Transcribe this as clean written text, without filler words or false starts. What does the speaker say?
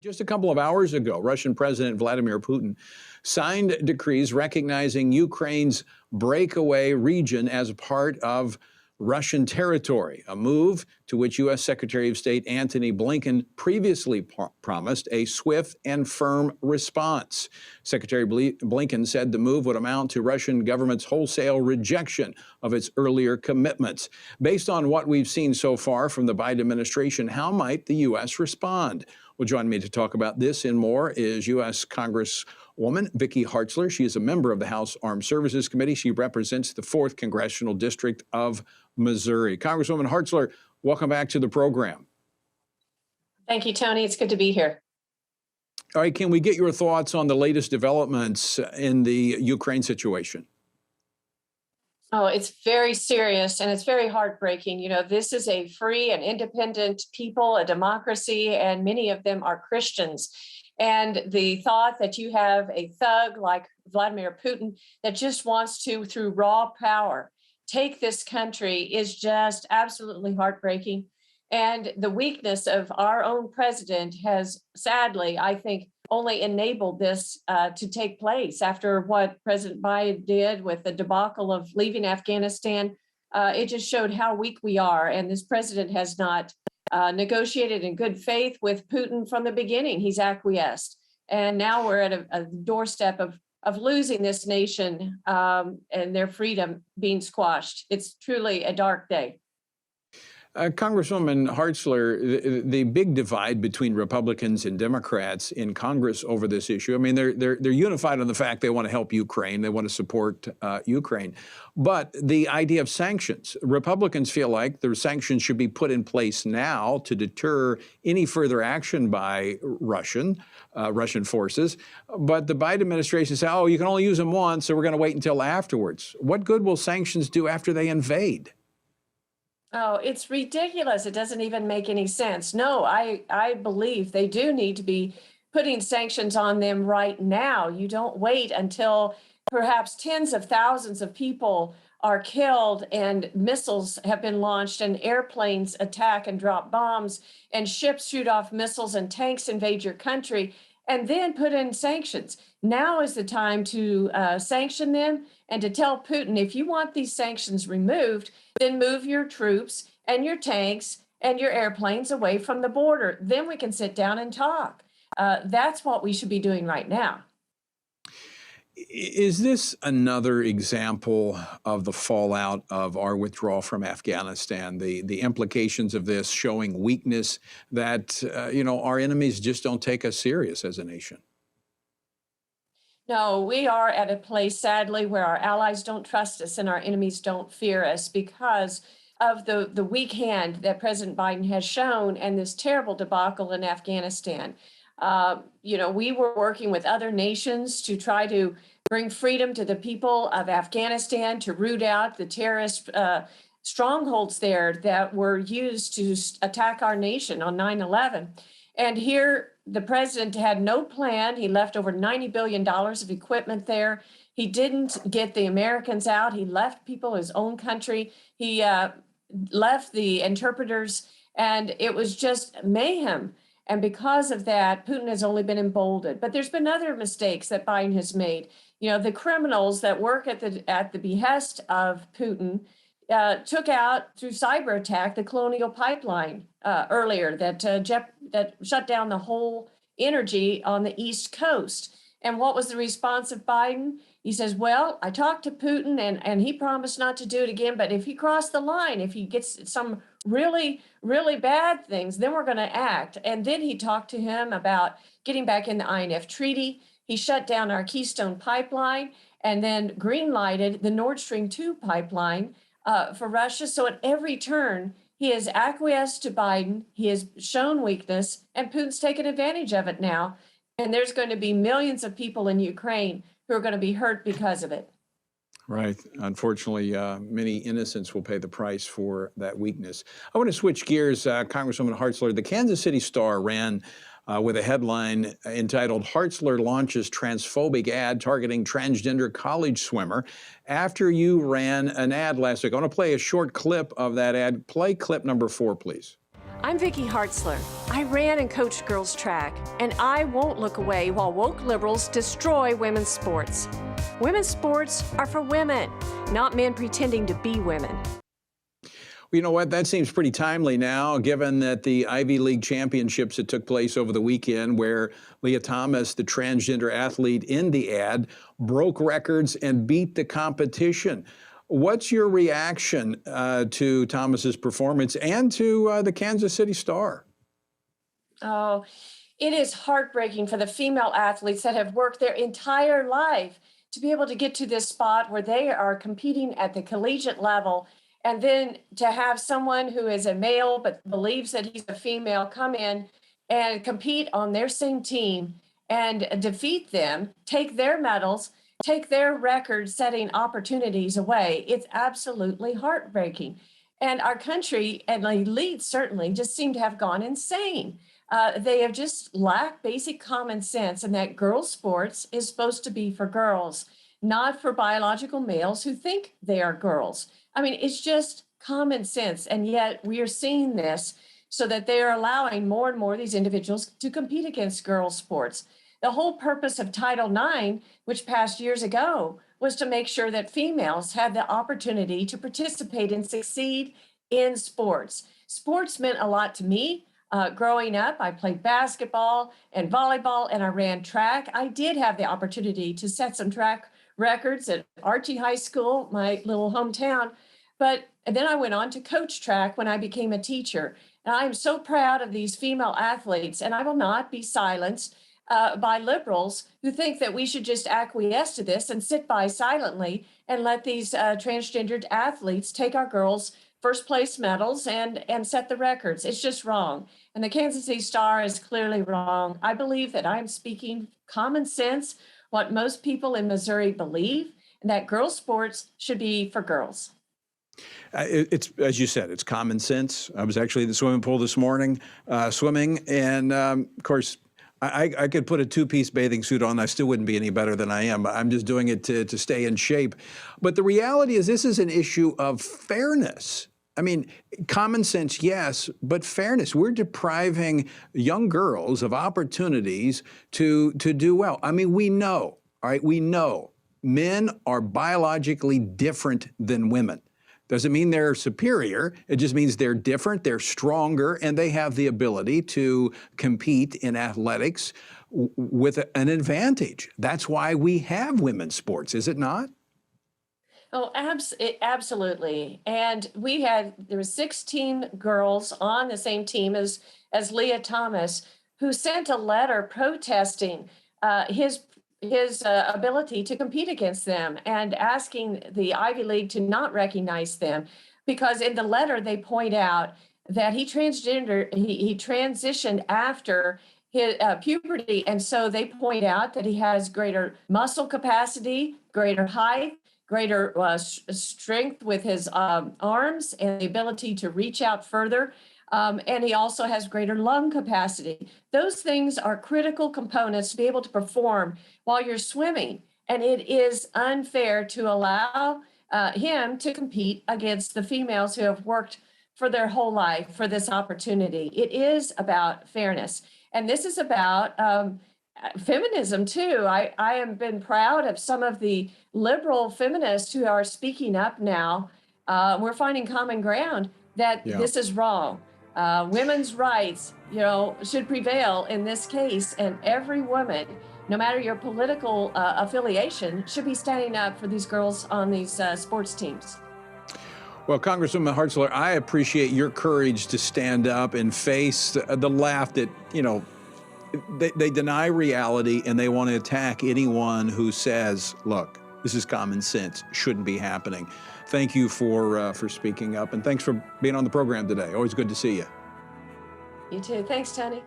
Just a couple of hours ago, Russian President Vladimir Putin signed decrees recognizing Ukraine's breakaway region as part of Russian territory, a move to which U.S. Secretary of State Antony Blinken previously promised a swift and firm response. Secretary Blinken said the move would amount to Russian government's wholesale rejection of its earlier commitments. Based on what we've seen so far from the Biden administration, how might the U.S. respond? Well, join me to talk about this and more is U.S. Congresswoman Vicky Hartzler. She is a member of the House Armed Services Committee. She represents the 4th Congressional District of Missouri. Congresswoman Hartzler, welcome back to the program. Thank you, Tony. It's good to be here. All right, can we get your thoughts on the latest developments in the Ukraine situation? Oh, it's very serious and it's very heartbreaking. You know, this is a free and independent people, a democracy, and many of them are Christians. And the thought that you have a thug like Vladimir Putin that just wants to, through raw power, take this country is just absolutely heartbreaking. And the weakness of our own president has sadly, I think, only enabled this to take place after what President Biden did with the debacle of leaving Afghanistan. It just showed how weak we are. And this president has not negotiated in good faith with Putin from the beginning. He's acquiesced. And now we're at a doorstep of losing this nation and their freedom being squashed. It's truly a dark day. Congresswoman Hartzler, the big divide between Republicans and Democrats in Congress over this issue, I mean, they're unified on the fact they want to help Ukraine, they want to support Ukraine. But the idea of sanctions, Republicans feel like the sanctions should be put in place now to deter any further action by Russian forces. But the Biden administration says, oh, you can only use them once, so we're going to wait until afterwards. What good will sanctions do after they invade? Oh, it's ridiculous. It doesn't even make any sense. No, I believe they do need to be putting sanctions on them right now. You don't wait until perhaps tens of thousands of people are killed and missiles have been launched and airplanes attack and drop bombs and ships shoot off missiles and tanks invade your country and then put in sanctions. Now is the time to sanction them and to tell Putin, if you want these sanctions removed, then move your troops and your tanks and your airplanes away from the border. Then we can sit down and talk. That's what we should be doing right now. Is this another example of the fallout of our withdrawal from Afghanistan, the implications of this showing weakness that, our enemies just don't take us serious as a nation? No, we are at a place, sadly, where our allies don't trust us and our enemies don't fear us because of the weak hand that President Biden has shown and this terrible debacle in Afghanistan. We were working with other nations to try to bring freedom to the people of Afghanistan, to root out the terrorist strongholds there that were used to attack our nation on 9/11. And here, the president had no plan. He left over $90 billion of equipment there. He didn't get the Americans out. He left people his own country. He left the interpreters, and it was just mayhem. And because of that, Putin has only been emboldened. But there's been other mistakes that Biden has made. The criminals that work at the behest of Putin took out through cyber attack the Colonial Pipeline earlier that shut down the whole energy on the East Coast. And what was the response of Biden? He says, well, I talked to Putin and he promised not to do it again. But if he crossed the line, if he gets some really, really bad things, then we're going to act. And then he talked to him about getting back in the INF treaty. He shut down our Keystone pipeline and then green-lighted the Nord Stream 2 pipeline for Russia. So at every turn, he has acquiesced to Biden. He has shown weakness, and Putin's taken advantage of it now. And there's going to be millions of people in Ukraine who are going to be hurt because of it. Right. Unfortunately, many innocents will pay the price for that weakness. I want to switch gears, Congresswoman Hartzler. The Kansas City Star ran with a headline entitled "Hartzler Launches Transphobic Ad Targeting Transgender College Swimmer" after you ran an ad last week. I want to play a short clip of that ad. Play clip number 4, please. I'm Vicki Hartzler. I ran and coached girls track, and I won't look away while woke liberals destroy women's sports. Women's sports are for women, not men pretending to be women. You know what? That seems pretty timely now, given that the Ivy League championships that took place over the weekend, where Leah Thomas, the transgender athlete in the ad, broke records and beat the competition. What's your reaction to Thomas's performance and to the Kansas City Star? Oh, it is heartbreaking for the female athletes that have worked their entire life to be able to get to this spot where they are competing at the collegiate level. And then to have someone who is a male but believes that he's a female come in and compete on their same team and defeat them, take their medals, take their record-setting opportunities away. It's absolutely heartbreaking. And our country and the elites certainly just seem to have gone insane. They have just lacked basic common sense, and that girls' sports is supposed to be for girls, not for biological males who think they are girls. I mean, it's just common sense. And yet we are seeing this so that they are allowing more and more of these individuals to compete against girls' sports. The whole purpose of Title IX, which passed years ago, was to make sure that females had the opportunity to participate and succeed in sports. Sports meant a lot to me. Growing up, I played basketball and volleyball, and I ran track. I did have the opportunity to set some track records at Archie High School, my little hometown. But then I went on to coach track when I became a teacher. And I am so proud of these female athletes, and I will not be silenced by liberals who think that we should just acquiesce to this and sit by silently and let these transgendered athletes take our girls' first place medals and set the records. It's just wrong. And the Kansas City Star is clearly wrong. I believe that I'm speaking common sense, what most people in Missouri believe, and that girls' sports should be for girls. It's, as you said, it's common sense. I was actually in the swimming pool this morning swimming, and of course, I could put a two-piece bathing suit on. I still wouldn't be any better than I am. I'm just doing it to stay in shape. But the reality is this is an issue of fairness. I mean, common sense, yes, but fairness. We're depriving young girls of opportunities to do well. I mean, we know, all right, we know men are biologically different than women. Doesn't mean they're superior. It just means they're different, they're stronger, and they have the ability to compete in athletics with an advantage. That's why we have women's sports, is it not? Oh, absolutely. And there were 16 girls on the same team as Leah Thomas, who sent a letter protesting his ability to compete against them and asking the Ivy League to not recognize them, because in the letter they point out that he transitioned after his puberty, and so they point out that he has greater muscle capacity, greater height, greater strength with his arms and the ability to reach out further. And he also has greater lung capacity. Those things are critical components to be able to perform while you're swimming. And it is unfair to allow him to compete against the females who have worked for their whole life for this opportunity. It is about fairness. And this is about feminism too. I have been proud of some of the liberal feminists who are speaking up now. We're finding common ground that this is wrong. Women's rights, should prevail in this case, and every woman, no matter your political affiliation, should be standing up for these girls on these sports teams. Well, Congresswoman Hartzler, I appreciate your courage to stand up and face the laugh that, they deny reality and they want to attack anyone who says, look, this is common sense, shouldn't be happening. Thank you for speaking up, and thanks for being on the program today. Always good to see you. You too. Thanks, Tony.